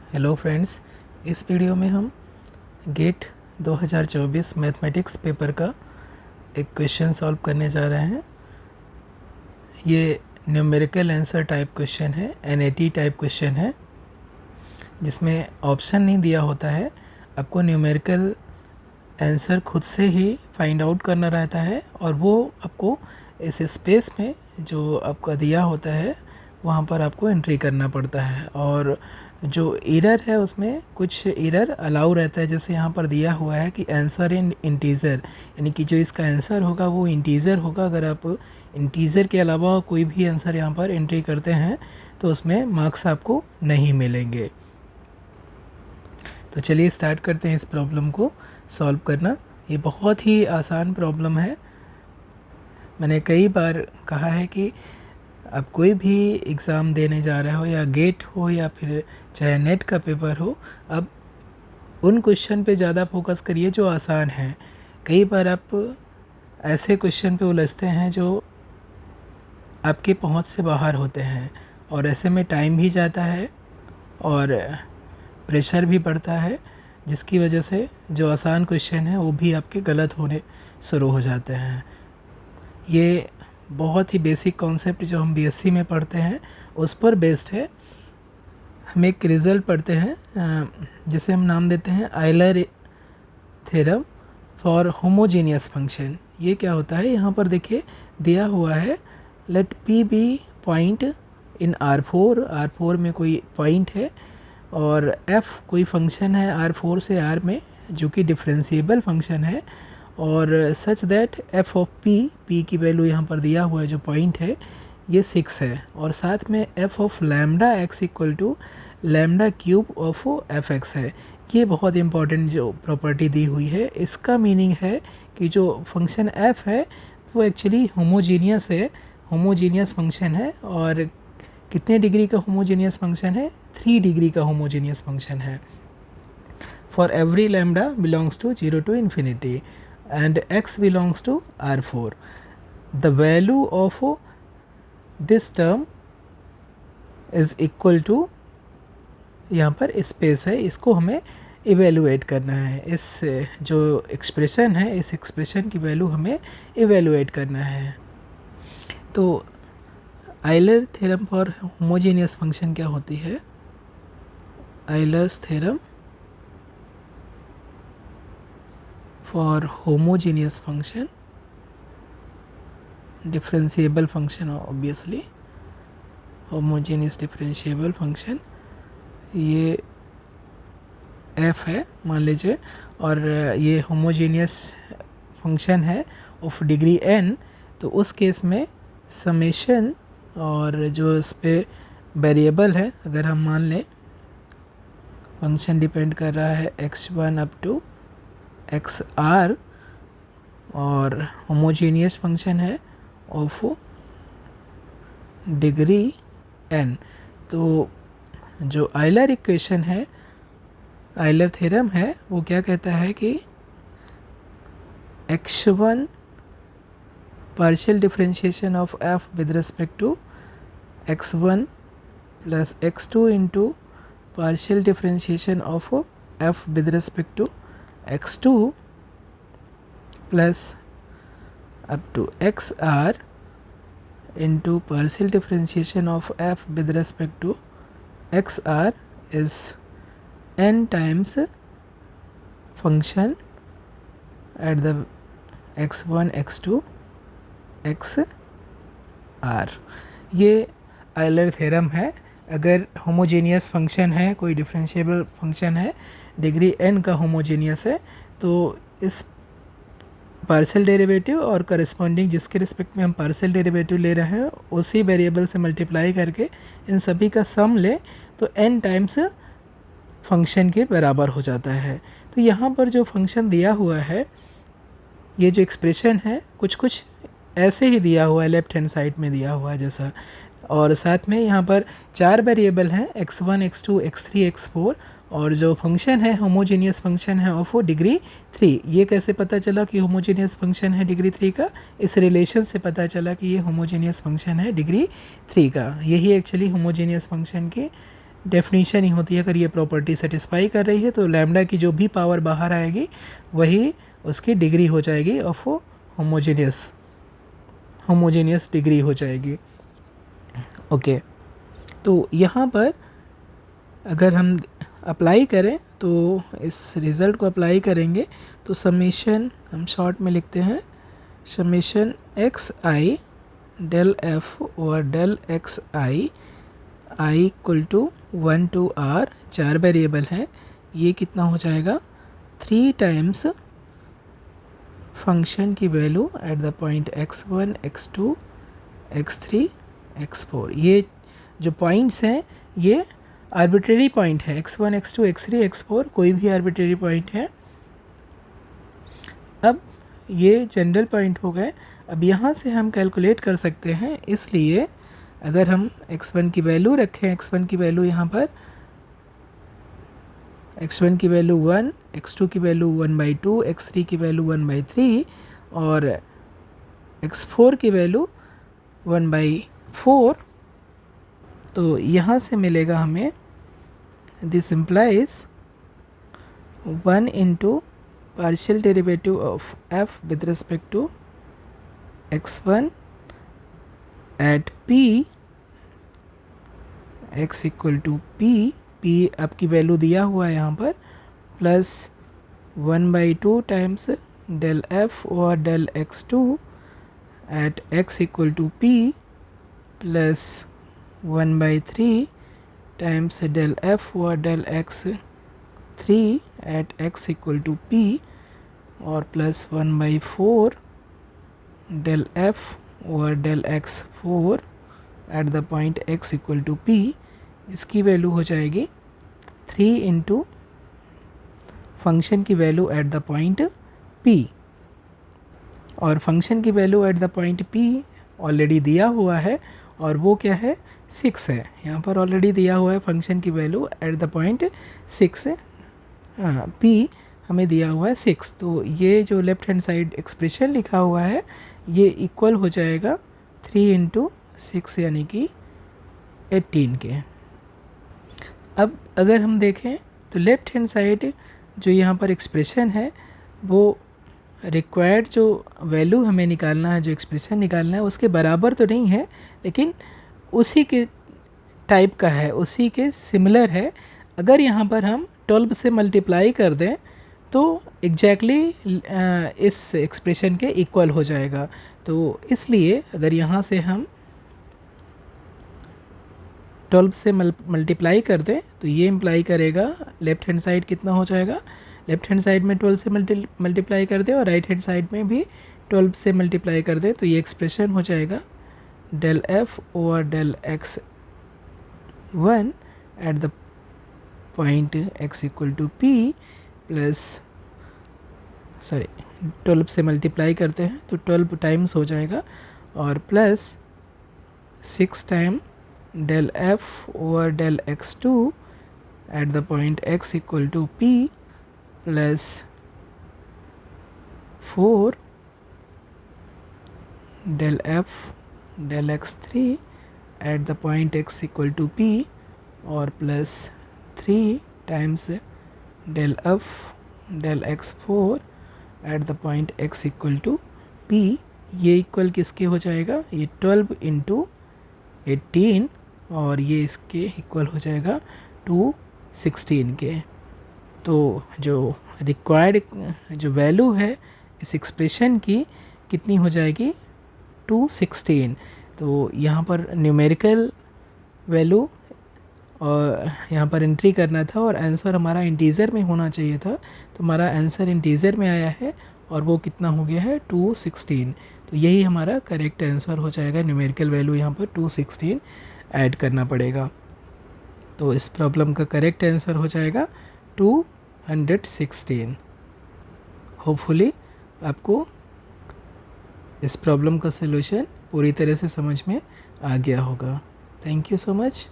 Hello friends, इस video में हम गेट 2024 मैथमेटिक्स पेपर का एक क्वेश्चन सॉल्व करने जा रहे हैं। ये न्यूमेरिकल आंसर टाइप क्वेश्चन है, एनएटी टाइप क्वेश्चन है, जिसमें ऑप्शन नहीं दिया होता है। आपको न्यूमेरिकल आंसर खुद से ही फाइंड आउट करना रहता है और वो आपको इस स्पेस में जो आपका दिया होता है वहाँ पर आपको एंट्री करना पड़ता है। और जो एरर है उसमें कुछ एरर अलाउ रहता है, जैसे यहाँ पर दिया हुआ है कि आंसर इन इंटीज़र, यानी कि जो इसका आंसर होगा वो इंटीज़र होगा। अगर आप इंटीज़र के अलावा कोई भी आंसर यहाँ पर एंट्री करते हैं तो उसमें मार्क्स आपको नहीं मिलेंगे। तो चलिए स्टार्ट करते हैं इस प्रॉब्लम को सॉल्व करना। ये बहुत ही आसान प्रॉब्लम है। मैंने कई बार कहा है कि आप कोई भी एग्ज़ाम देने जा रहे हो, या गेट हो या फिर चाहे नेट का पेपर हो, आप उन क्वेश्चन पे ज़्यादा फोकस करिए जो आसान हैं। कई बार आप ऐसे क्वेश्चन पे उलझते हैं जो आपके पहुंच से बाहर होते हैं, और ऐसे में टाइम भी जाता है और प्रेशर भी बढ़ता है, जिसकी वजह से जो आसान क्वेश्चन है वो भी आपके गलत होने शुरू हो जाते हैं। ये बहुत ही बेसिक कॉन्सेप्ट जो हम बीएससी में पढ़ते हैं उस पर बेस्ड है। हम एक रिज़ल्ट पढ़ते हैं जिसे हम नाम देते हैं Euler theorem for homogeneous function. ये क्या होता है, यहाँ पर देखिए दिया हुआ है, let p b point in R4 में कोई पॉइंट है, और f कोई फंक्शन है R4 से R में जो कि डिफरेंशिएबल फंक्शन है, और such that f of p की वैल्यू यहाँ पर दिया हुआ है, जो पॉइंट है ये 6 है, और साथ में f of lambda x equal to lambda cube of f x है। ये बहुत इंपॉर्टेंट जो प्रॉपर्टी दी हुई है। इसका मीनिंग है कि जो फंक्शन f है वो एक्चुअली होमोजीनियस है, होमोजीनियस फंक्शन है। और कितने डिग्री का होमोजीनियस फंक्शन है? 3 डिग्री का होमोजीनियस फंक्शन है। For every lambda belongs to 0 to infinity and x belongs to R4. The value of this term is equal to, यहाँ पर स्पेस है, इसको हमें इवेलुएट करना है। इस जो एक्सप्रेशन है, इस एक्सप्रेशन की वैल्यू हमें इवेलुएट करना है। तो Euler theorem for homogeneous function क्या होती है? Euler's theorem for homogeneous function, differentiable function, obviously homogeneous differentiable function, ये f है मान लीजिए, और ये होमोजीनियस फंक्शन है ऑफ डिग्री n। तो उस केस में समेशन, और जो इस पे वेरिएबल है, अगर हम मान लें फंक्शन डिपेंड कर रहा है x1 अप टू xr, और होमोजीनियस फंक्शन है ऑफ डिग्री n, तो जो आयलर इक्वेशन है, आयलर थ्योरम है, वो क्या कहता है कि x1 partial differentiation of f with respect to x1 plus x2 into partial differentiation of f with respect to x2 plus up to xr into partial differentiation of f with respect to xr is n times function at the x1 x2 xr। ये Euler theorem है। अगर homogeneous function है, कोई differentiable function है, degree n का homogeneous है, तो इस पार्शियल डेरिवेटिव और करस्पॉन्डिंग जिसके रिस्पेक्ट में हम पार्शियल डेरिवेटिव ले रहे हैं उसी वेरिएबल से मल्टीप्लाई करके इन सभी का सम ले तो n टाइम्स फंक्शन के बराबर हो जाता है। तो यहाँ पर जो फंक्शन दिया हुआ है, ये जो एक्सप्रेशन है कुछ ऐसे ही दिया हुआ है, लेफ्ट हैंड साइड में दिया हुआ है जैसा, और साथ में यहाँ पर 4 वेरिएबल हैं, x1 x2 x3 x4, और जो फंक्शन है होमोजीनियस फंक्शन है ऑफ डिग्री 3। ये कैसे पता चला कि होमोजीनियस फंक्शन है डिग्री 3 का? इस रिलेशन से पता चला कि ये होमोजीनियस फंक्शन है डिग्री 3 का। यही एक्चुअली होमोजीनियस फंक्शन की डेफिनीशन ही होती है। अगर ये प्रॉपर्टी सेटिस्फाई कर रही है तो लैम्डा की जो भी पावर बाहर आएगी वही उसकी डिग्री हो जाएगी ऑफ होमोजेनियस डिग्री हो जाएगी। ओके, तो यहाँ पर अगर हम अप्लाई करें तो इस रिज़ल्ट को अप्लाई करेंगे तो समेशन हम शॉर्ट में लिखते हैं, summation x i del f और del x i equal to 1 to r, 4 variable है, ये कितना हो जाएगा 3 टाइम्स फंक्शन की value at the point x1 x2 x3 x4। ये जो पॉइंट्स हैं ये आर्बिट्रेरी पॉइंट है, x1 x2 x3 x4 कोई भी आर्बिट्रेरी पॉइंट है। अब ये जनरल पॉइंट हो गए। अब यहाँ से हम कैलकुलेट कर सकते हैं, इसलिए अगर हम x1 की वैल्यू रखें, x1 की वैल्यू यहाँ पर x1 की वैल्यू 1, x2 की वैल्यू 1/2, x3 की वैल्यू 1/3 और x4 की वैल्यू 1/4, तो यहाँ से मिलेगा हमें this implies 1 into partial derivative of f with respect to x1 at p x equal to p आपकी वैल्यू दिया हुआ है यहाँ पर, प्लस 1/2 टाइम्स डेल f और del x2 at x equal to p plus 1/3 times del f और del x3 at x equal to p और plus 1/4 del f और del x4 at the point x equal to p। इसकी value हो जाएगी 3 into function की value at the point p, और function की value at the point p already दिया हुआ है और वो क्या है 6 है। यहाँ पर ऑलरेडी दिया हुआ है फंक्शन की value at the point 6, p हमें दिया हुआ है 6, तो ये जो लेफ्ट हैंड साइड एक्सप्रेशन लिखा हुआ है ये इक्वल हो जाएगा 3 इंटू 6 यानी कि 18 के। अब अगर हम देखें तो लेफ्ट हैंड साइड जो यहाँ पर एक्सप्रेशन है वो रिक्वायर्ड जो वैल्यू हमें निकालना है, जो एक्सप्रेशन निकालना है उसके बराबर तो नहीं है, लेकिन उसी के टाइप का है, उसी के सिमिलर है। अगर यहाँ पर हम 12 से मल्टीप्लाई कर दें तो एग्जैक्टली इस एक्सप्रेशन के इक्वल हो जाएगा। तो इसलिए अगर यहाँ से हम 12 से मल्टीप्लाई कर दें तो ये इम्प्लाई करेगा लेफ़्ट हैंड साइड कितना हो जाएगा, लेफ़्ट हैंड साइड में 12 से मल्टीप्लाई कर दें और राइट हैंड साइड में भी 12 से मल्टीप्लाई कर दें तो ये एक्सप्रेशन हो जाएगा del f over del x1 at the point x equal to p plus 12 से मल्टीप्लाई करते हैं तो 12 टाइम्स हो जाएगा और plus 6 time del f over del x2 at the point x equal to p plus 4 del f del x3 at the point x equal to p और plus 3 times del f del x4 at the point x equal to p। ये equal किसके हो जाएगा, ये 12 into 18 और ये इसके equal हो जाएगा 216 के। तो जो रिक्वायर्ड जो वैल्यू है इस एक्सप्रेशन की कितनी हो जाएगी 216। तो यहाँ पर न्यूमेरिकल वैल्यू और यहाँ पर एंट्री करना था और आंसर हमारा इंटीजर में होना चाहिए था, तो हमारा आंसर इंटीजर में आया है और वो कितना हो गया है 216। तो यही हमारा करेक्ट आंसर हो जाएगा, न्यूमेरिकल वैल्यू यहाँ पर 216 ऐड करना पड़ेगा। तो इस प्रॉब्लम का करेक्ट आंसर हो जाएगा 216। होपफुली आपको इस प्रॉब्लम का सलूशन पूरी तरह से समझ में आ गया होगा। Thank you so much.